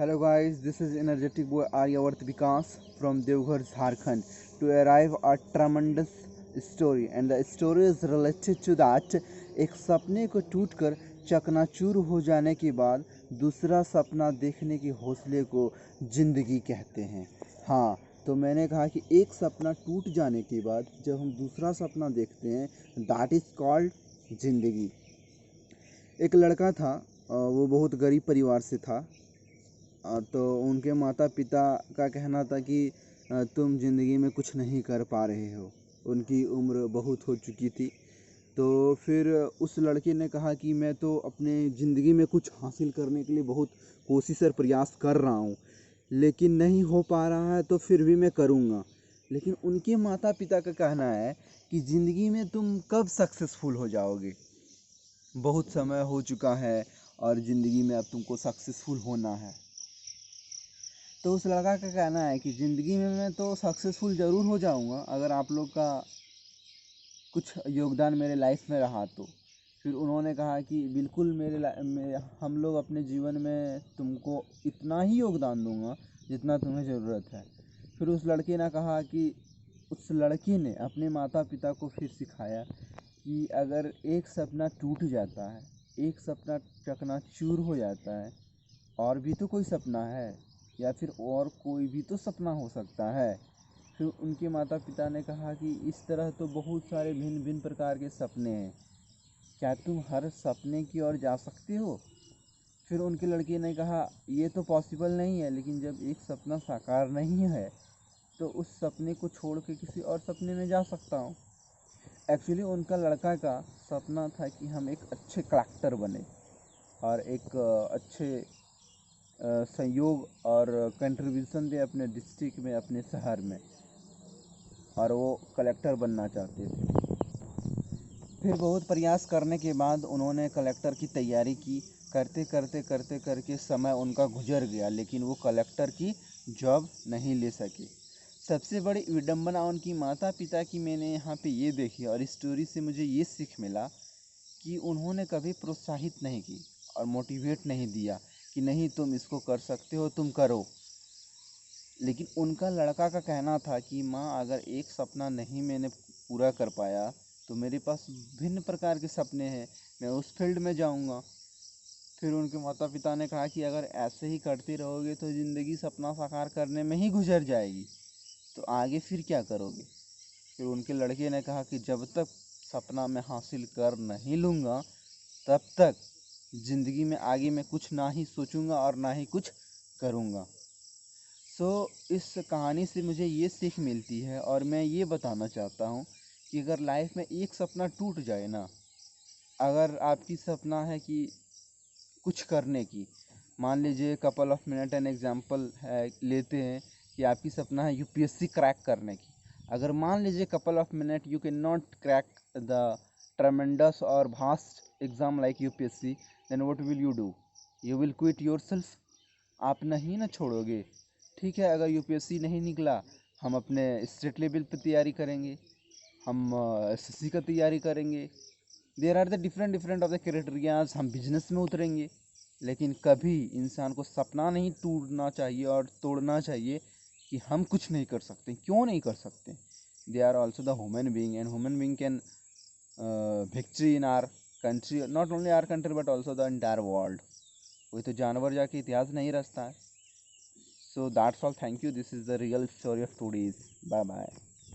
Hello guys, this is energetic boy Aryavarth Vikas from Devghar, Jharkhand to arrive a tremendous story, and the story is related to that एक सपने को टूटकर चकनाचूर हो जाने के बाद दूसरा सपना देखने के हौसले को ज़िंदगी कहते हैं। हाँ, तो मैंने कहा कि एक सपना टूट जाने के बाद जब हम दूसरा सपना देखते हैं दैट इज़ कॉल्ड ज़िंदगी। एक लड़का था, वो बहुत गरीब परिवार से था। तो उनके माता पिता का कहना था कि तुम ज़िंदगी में कुछ नहीं कर पा रहे हो। उनकी उम्र बहुत हो चुकी थी। तो फिर उस लड़के ने कहा कि मैं तो अपने ज़िंदगी में कुछ हासिल करने के लिए बहुत कोशिश और प्रयास कर रहा हूँ, लेकिन नहीं हो पा रहा है, तो फिर भी मैं करूँगा। लेकिन उनके माता पिता का कहना है कि ज़िंदगी में तुम कब सक्सेसफुल हो जाओगे, बहुत समय हो चुका है और ज़िंदगी में अब तुमको सक्सेसफुल होना है। तो उस लड़का का कहना है कि ज़िंदगी में मैं तो सक्सेसफुल ज़रूर हो जाऊंगा अगर आप लोग का कुछ योगदान मेरे लाइफ में रहा तो। फिर उन्होंने कहा कि बिल्कुल हम लोग अपने जीवन में तुमको इतना ही योगदान दूंगा जितना तुम्हें ज़रूरत है। फिर उस लड़के ने कहा कि उस लड़के ने अपने माता पिता को फिर सिखाया कि अगर एक सपना टूट जाता है, एक सपना चकनाचूर हो जाता है, और भी तो कोई सपना है, या फिर और कोई भी तो सपना हो सकता है। फिर उनके माता पिता ने कहा कि इस तरह तो बहुत सारे भिन्न भिन्न प्रकार के सपने हैं, क्या तुम हर सपने की ओर जा सकते हो? फिर उनके लड़के ने कहा ये तो पॉसिबल नहीं है, लेकिन जब एक सपना साकार नहीं है तो उस सपने को छोड़ के किसी और सपने में जा सकता हूँ। एक्चुअली उनका लड़का का सपना था कि हम एक अच्छे कलेक्टर बने और एक अच्छे सहयोग और कंट्रीब्यूशन दे अपने डिस्ट्रिक्ट में, अपने शहर में, और वो कलेक्टर बनना चाहते थे। फिर बहुत प्रयास करने के बाद उन्होंने कलेक्टर की तैयारी की। करते करते करते करके समय उनका गुजर गया, लेकिन वो कलेक्टर की जॉब नहीं ले सके। सबसे बड़ी विडंबना उनकी माता पिता की मैंने यहाँ पे ये देखी, और इस स्टोरी से मुझे ये सीख मिला कि उन्होंने कभी प्रोत्साहित नहीं की और मोटिवेट नहीं दिया कि नहीं तुम इसको कर सकते हो, तुम करो। लेकिन उनका लड़का का कहना था कि माँ, अगर एक सपना नहीं मैंने पूरा कर पाया तो मेरे पास भिन्न प्रकार के सपने हैं, मैं उस फील्ड में जाऊँगा। फिर उनके माता पिता ने कहा कि अगर ऐसे ही करते रहोगे तो ज़िंदगी सपना साकार करने में ही गुजर जाएगी, तो आगे फिर क्या करोगे? फिर उनके लड़के ने कहा कि जब तक सपना मैं हासिल कर नहीं लूँगा तब तक ज़िंदगी में आगे मैं कुछ ना ही सोचूंगा और ना ही कुछ करूँगा। इस कहानी से मुझे ये सीख मिलती है, और मैं ये बताना चाहता हूँ कि अगर लाइफ में एक सपना टूट जाए ना, अगर आपकी सपना है कि कुछ करने की, मान लीजिए couple of minute an example है, लेते हैं कि आपकी सपना है यूपीएससी क्रैक करने की। अगर मान लीजिए couple of minute you can not crack the tremendous और vast exam like UPSC, then what will you do? You will quit yourself. आप नहीं ना छोड़ोगे। ठीक है, अगर यूपीएससी नहीं निकला, हम अपने स्टेट लेवल पर तैयारी करेंगे, हम एसएससी का तैयारी करेंगे। There are the different different of the criterias, हम बिजनेस में उतरेंगे। लेकिन कभी इंसान को सपना नहीं टूटना चाहिए और तोड़ना चाहिए कि हम कुछ नहीं कर सकते। क्यों नहीं कर सकते? They are also the human being, and human being can victory in our country, not only our country but also the entire world. कोई तो जानवर जाके इतिहास नहीं रचता है। So that's all. Thank you. This is the real story of today's. Bye bye.